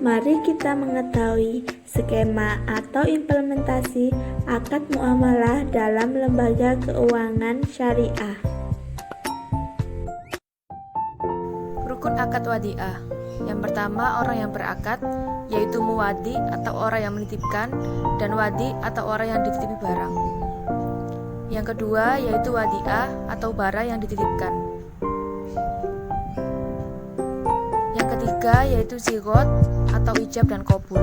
Mari kita mengetahui skema atau implementasi akad muamalah dalam lembaga keuangan syariah. Rukun akad wadiah. Yang pertama, orang yang berakad, yaitu muwadi atau orang yang menitipkan, dan wadi atau orang yang dititipi barang. Yang kedua, yaitu wadiah atau barang yang dititipkan. Yang ketiga, yaitu zigot atau ijab dan qabul.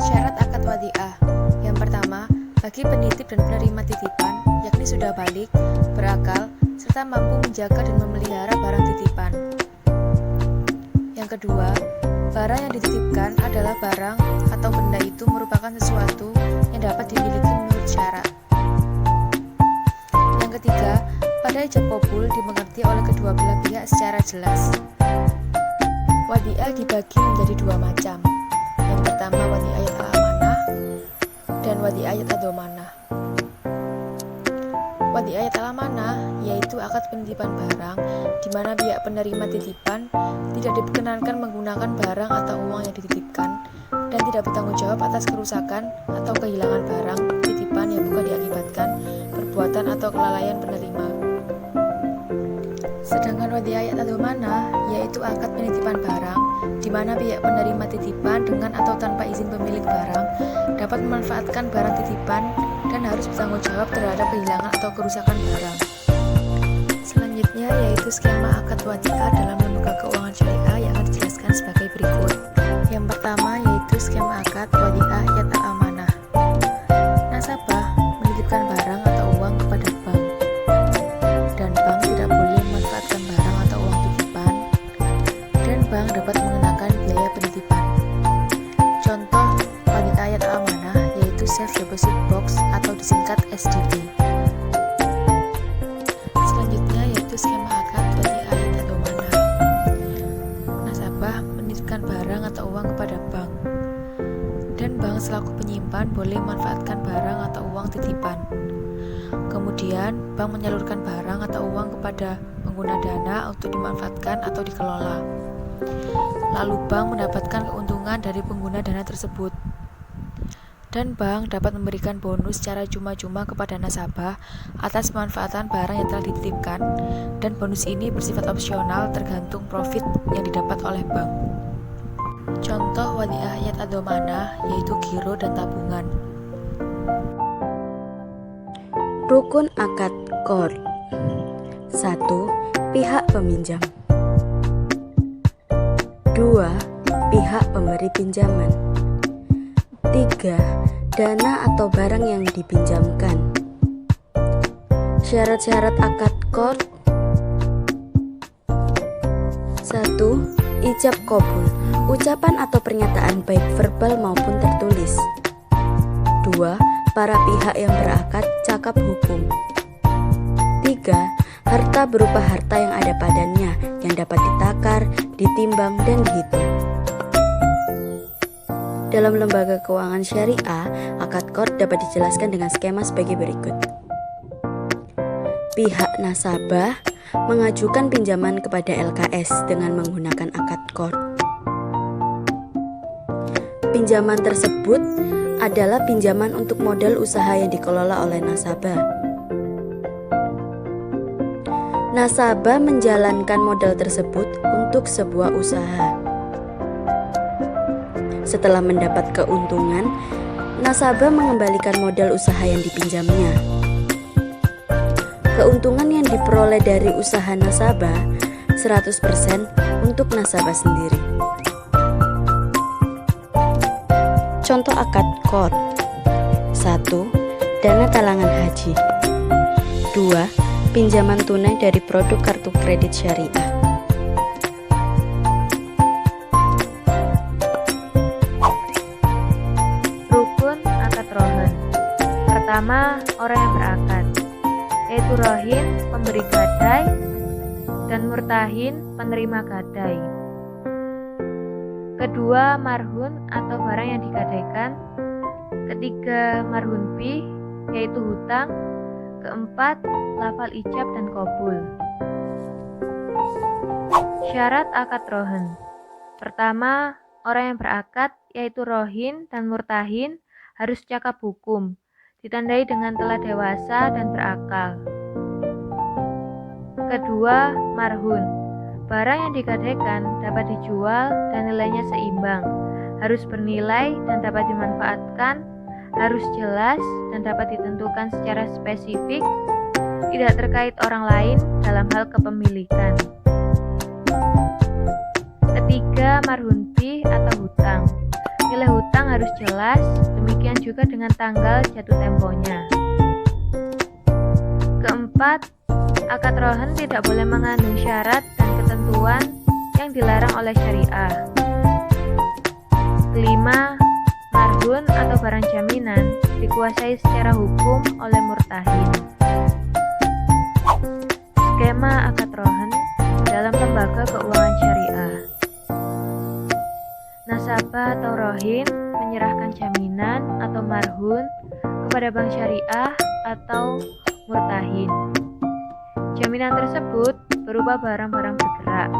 Syarat akad wadiah. Yang pertama, bagi penitip dan penerima titipan, yakni sudah balik, berakal, serta mampu menjaga dan memelihara barang titipan. Yang kedua, barang yang dititipkan adalah barang atau benda itu merupakan sesuatu yang dapat dimiliki menurut syarat. Yang ketiga, pada ijab qabul dimengerti oleh kedua belah pihak secara jelas. Wadiah dibagi menjadi dua macam. Yang pertama, wadiah ayat al-amanah dan wadiah ayat ad-dhamanah. Wadiah ayat al-amanah yaitu akad penitipan barang di mana pihak penerima titipan tidak diperkenankan menggunakan barang atau uang yang dititipkan dan tidak bertanggung jawab atas kerusakan atau kehilangan barang titipan yang bukan diakibatkan perbuatan atau kelalaian penerima. Sedangkan wadiah ayat ad-dhamanah yaitu akad penitipan barang di mana pihak penerima titipan dengan atau tanpa izin pemilik barang dapat memanfaatkan barang titipan dan harus bertanggung jawab terhadap kehilangan atau kerusakan barang. Selanjutnya yaitu skema akad wadiah dalam lembaga keuangan syariah yang akan dijelaskan sebagai berikut. Yang pertama yaitu skema akad wadiah ayat al-amanah. Nasabah menitipkan barang atau uang kepada bank, dan bank tidak boleh memanfaatkan barang atau uang titipan, dan bank dapat mengenakan biaya penitipan. Contoh wadiah ayat al-amanah yaitu Safe Deposit Box atau disingkat SDP. Selanjutnya yaitu skema akad wadiah ayat ad-dhamanah. Nasabah menitipkan barang atau uang kepada bank, dan bank selaku penyimpan boleh memanfaatkan barang atau uang titipan. Kemudian bank menyalurkan barang atau uang kepada pengguna dana untuk dimanfaatkan atau dikelola. Lalu bank mendapatkan keuntungan dari pengguna dana tersebut. Dan bank dapat memberikan bonus secara cuma-cuma kepada nasabah atas pemanfaatan barang yang telah dititipkan, dan bonus ini bersifat opsional tergantung profit yang didapat oleh bank. Contoh wadiah ayat ad-dhamanah yaitu giro dan tabungan. Rukun akad qard. 1. Pihak peminjam. 2. Pihak pemberi pinjaman. 3. Dana atau barang yang dipinjamkan. Syarat-syarat akad qard. 1. Ijab qabul, ucapan atau pernyataan baik verbal maupun tertulis. 2. Para pihak yang berakad cakap hukum. 3. Harta berupa harta yang ada padanya yang dapat ditakar, ditimbang, dan dihitung. Dalam lembaga keuangan syariah, akad qard dapat dijelaskan dengan skema sebagai berikut. Pihak nasabah mengajukan pinjaman kepada LKS dengan menggunakan akad qard. Pinjaman tersebut adalah pinjaman untuk modal usaha yang dikelola oleh nasabah. Nasabah menjalankan modal tersebut untuk sebuah usaha. Setelah mendapat keuntungan, nasabah mengembalikan modal usaha yang dipinjamnya. Keuntungan yang diperoleh dari usaha nasabah 100% untuk nasabah sendiri. Contoh akad qard. 1. Dana talangan haji. 2. Pinjaman tunai dari produk kartu kredit syariah. Rukun akad rohin. Pertama, orang yang berakad, yaitu rohin pemberi gadai dan murtahin penerima gadai. Kedua, marhun atau barang yang digadaikan. Ketiga, marhun bih, yaitu hutang. Keempat, lafal ijab dan qabul. Syarat akad rohin. Pertama, orang yang berakad yaitu rohin dan murtahin harus cakap hukum, ditandai dengan telah dewasa dan berakal. Kedua, marhun. Barang yang digadaikan dapat dijual dan nilainya seimbang, harus bernilai dan dapat dimanfaatkan, harus jelas dan dapat ditentukan secara spesifik, tidak terkait orang lain dalam hal kepemilikan. Ketiga, marhunpi atau hutang. Nilai hutang harus jelas, demikian juga dengan tanggal jatuh temponya. Keempat, akad rohan tidak boleh mengandung syarat dan ketentuan yang dilarang oleh syariah. Kelima, marhun atau barang jaminan dikuasai secara hukum oleh murtahin. Skema akad rohan dalam lembaga keuangan syariah. Nasabah atau rohin menyerahkan jaminan atau marhun kepada bank syariah atau murtahin. Jaminan tersebut berupa barang-barang bergerak.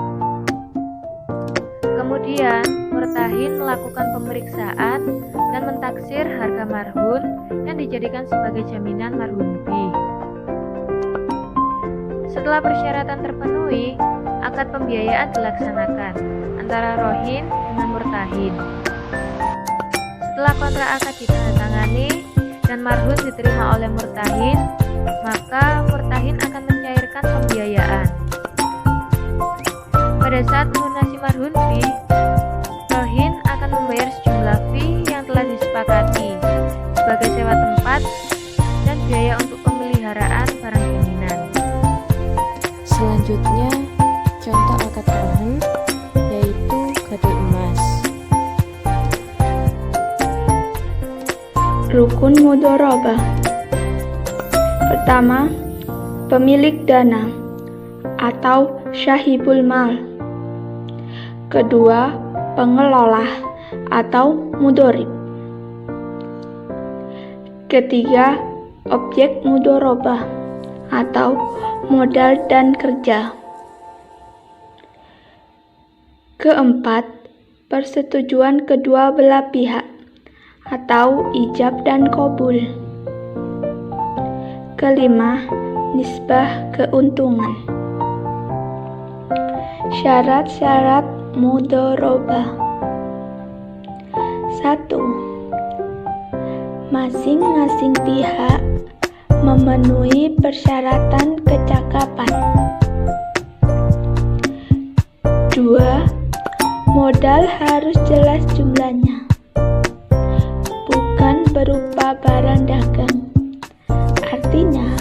Kemudian, murtahin melakukan pemeriksaan dan mentaksir harga marhun yang dijadikan sebagai jaminan marhunpi. Setelah persyaratan terpenuhi, akad pembiayaan dilaksanakan antara rohin dengan murtahin. Setelah kontrak akad ditandatangani dan marhun diterima oleh murtahin, maka murtahin akan mencairkan pembiayaan. Pada saat melunasi marhun fee, rohin akan membayar sejumlah fee yang telah disepakati sebagai sewa tempat dan biaya untuk pemeliharaan barang jaminan. Selanjutnya, contoh akad rohan yaitu gadai emas. Rukun mudharabah. Pertama, pemilik dana atau syahibul mal. Kedua, pengelola atau mudharib. Ketiga, objek mudharabah atau modal dan kerja. Keempat, persetujuan kedua belah pihak atau ijab dan qabul. Kelima, nisbah keuntungan. Syarat-syarat mudharabah. 1. Masing-masing pihak memenuhi persyaratan kecakapan. 2. Modal harus jelas jumlahnya, bukan berupa barang dagang. Artinya,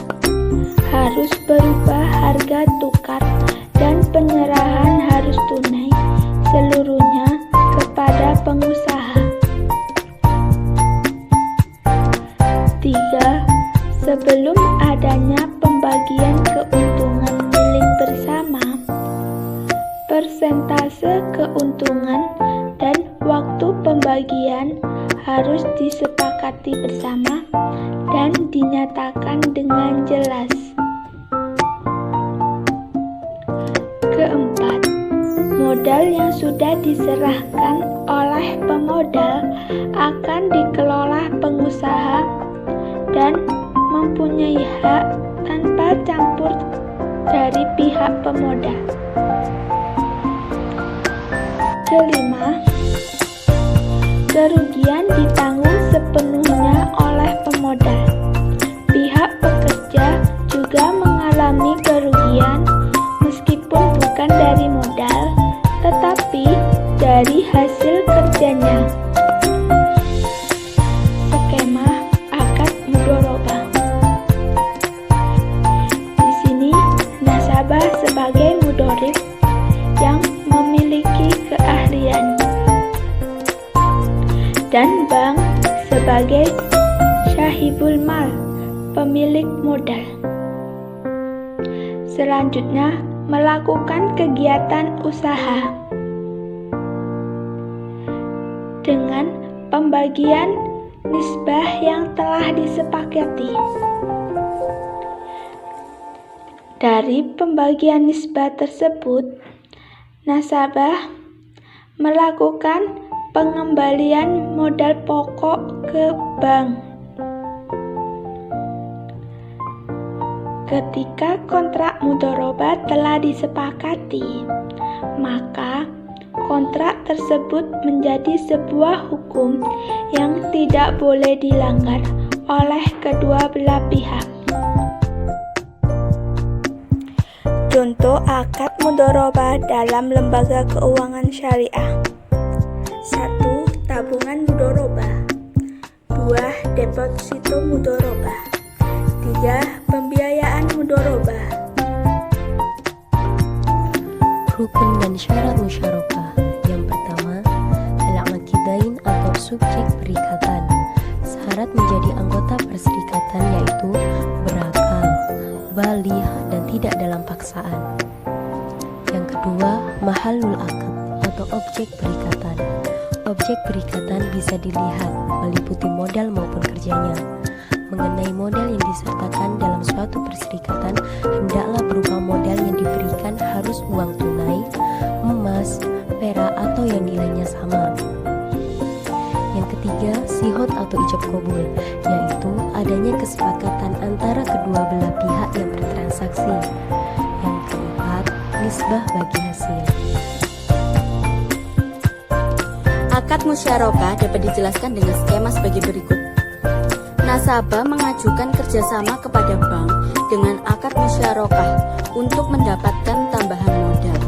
harus berupa harga tukar dan penyerahan harus tunai seluruhnya kepada pengusaha. 3. Sebelum adanya pembagian keuntungan milik bersama, persentase keuntungan dan waktu pembagian harus disepakati bersama dan dinyatakan dengan jelas. Keempat, modal yang sudah diserahkan oleh pemodal akan dikelola pengusaha dan mempunyai hak tanpa campur dari pihak pemodal. Kelima, kerugian ditanggung sepenuhnya oleh pemodal. Pihak pekerja juga mengalami kerugian meskipun bukan dari modal, tetapi dari hasil kerjanya. Skema akad mudharabah. Di sini nasabah sebagai mudharib yang memiliki keahlian dan bank sebagai syahibul mal, pemilik modal. Selanjutnya, melakukan kegiatan usaha dengan pembagian nisbah yang telah disepakati. Dari pembagian nisbah tersebut, nasabah melakukan pengembalian modal pokok ke bank. Ketika kontrak mudharabah telah disepakati, maka kontrak tersebut menjadi sebuah hukum yang tidak boleh dilanggar oleh kedua belah pihak. Contoh akad mudharabah dalam lembaga keuangan syariah. 1. Tabungan mudharabah. 2. Deposito mudharabah. 3. Pembiayaan mudharabah. Rukun dan syarat musyarakah. Yang pertama, al-aqidain atau subjek perikatan. Syarat menjadi anggota perserikatan yaitu berakal, baligh dan tidak dalam paksaan. Yang kedua, mahallul aqd atau objek perikatan. Objek perikatan bisa dilihat meliputi modal maupun kerjanya. Mengenai modal yang disertakan dalam suatu perserikatan, hendaklah berupa modal yang diberikan harus uang tunai, emas, perak atau yang nilainya sama. Yang ketiga, sihot atau ijab kabul, yaitu adanya kesepakatan antara kedua belah pihak yang bertransaksi. Yang keempat, nisbah bagi hasil. Akad musyarakah dapat dijelaskan dengan skema sebagai berikut. Nasabah mengajukan kerjasama kepada bank dengan akad musyarakah untuk mendapatkan tambahan modal.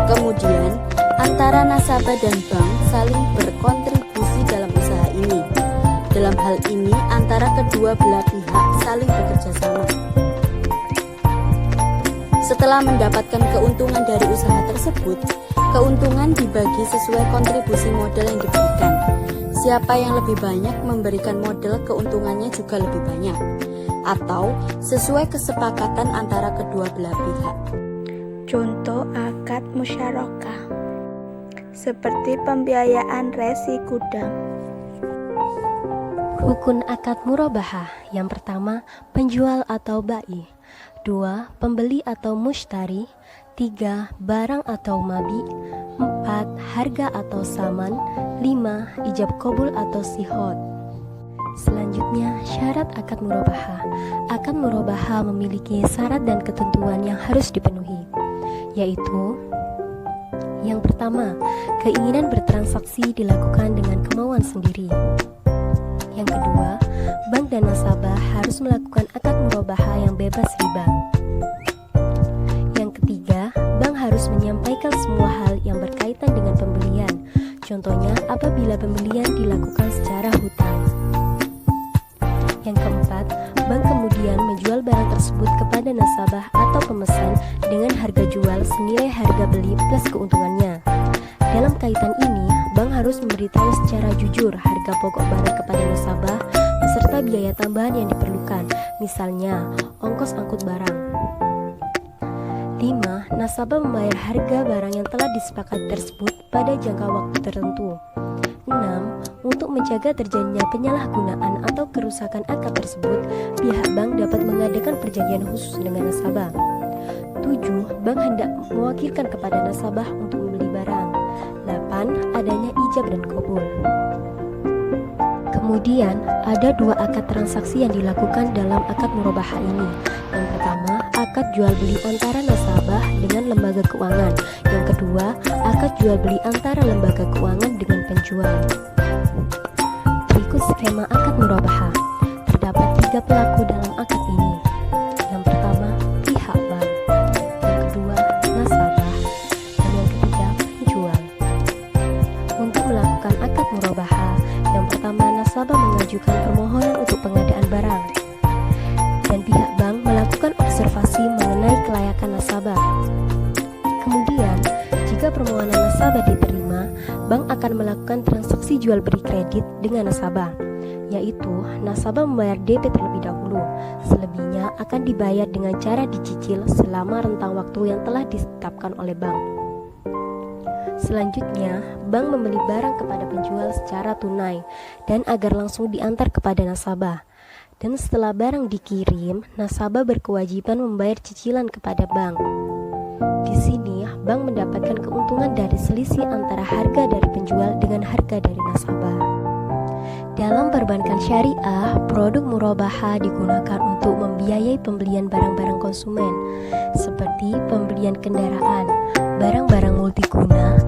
Kemudian, antara nasabah dan bank saling berkontribusi dalam usaha ini. Dalam hal ini, antara kedua belah pihak saling bekerja sama. Setelah mendapatkan keuntungan dari usaha tersebut, keuntungan dibagi sesuai kontribusi modal yang diberikan. Siapa yang lebih banyak memberikan modal, keuntungannya juga lebih banyak, atau sesuai kesepakatan antara kedua belah pihak. Contoh akad musyarakah seperti pembiayaan resi gudang. Rukun akad murabahah. Yang pertama, penjual atau bai. 2. Pembeli atau mushtari. 3. Barang atau mabi. 4. Harga atau saman. 5. Ijab kabul atau sihot. Selanjutnya, syarat akad murabahah. Akad murabahah memiliki syarat dan ketentuan yang harus dipenuhi, yaitu yang pertama, keinginan bertransaksi dilakukan dengan kemauan sendiri. Yang kedua, bank dan nasabah harus melakukan akad murabahah yang bebas riba. Yang ketiga, bank harus menyampaikan semua hal yang berkaitan dengan pembelian. Contohnya, apabila pembelian dilakukan secara hutang. Yang keempat, bank kemudian menjual barang tersebut kepada nasabah atau pemesan dengan harga jual senilai harga beli plus keuntungannya. Dalam kaitan ini, bank harus memberitahu secara jujur harga pokok barang kepada nasabah beserta biaya tambahan yang diperlukan, misalnya ongkos angkut barang. 5. Nasabah membayar harga barang yang telah disepakati tersebut pada jangka waktu tertentu. 6. Untuk menjaga terjadinya penyalahgunaan atau kerusakan akad tersebut, pihak bank dapat mengadakan perjanjian khusus dengan nasabah. 7. Bank hendak mewakilkan kepada nasabah untuk membeli barang. 8. Adanya ijab dan kabul. Kemudian, ada dua akad transaksi yang dilakukan dalam akad murabahah ini. Yang pertama, akad jual beli antara nasabah dengan lembaga keuangan. Yang kedua, akad jual beli antara lembaga keuangan dengan penjual. Berikut skema akad murabahah. Terdapat 3 pelaku dalam akad ini. Yang pertama, pihak bank. Yang kedua, nasabah. Dan yang ketiga, penjual. Untuk melakukan akad murabahah, yang pertama nasabah mengajukan permohonan untuk pengadaan barang, dan pihak bank melakukan observasi mengenai kelayakan nasabah. Kemudian, jika permohonan nasabah diterima, bank akan melakukan transaksi jual beli kredit dengan nasabah, yaitu nasabah membayar DP terlebih dahulu. Selebihnya akan dibayar dengan cara dicicil selama rentang waktu yang telah ditetapkan oleh bank. Selanjutnya, bank membeli barang kepada penjual secara tunai dan agar langsung diantar kepada nasabah. Dan setelah barang dikirim, nasabah berkewajiban membayar cicilan kepada bank. Di sini, bank mendapatkan keuntungan dari selisih antara harga dari penjual dengan harga dari nasabah. Dalam perbankan syariah, produk murabahah digunakan untuk membiayai pembelian barang-barang konsumen, seperti pembelian kendaraan, barang-barang multiguna,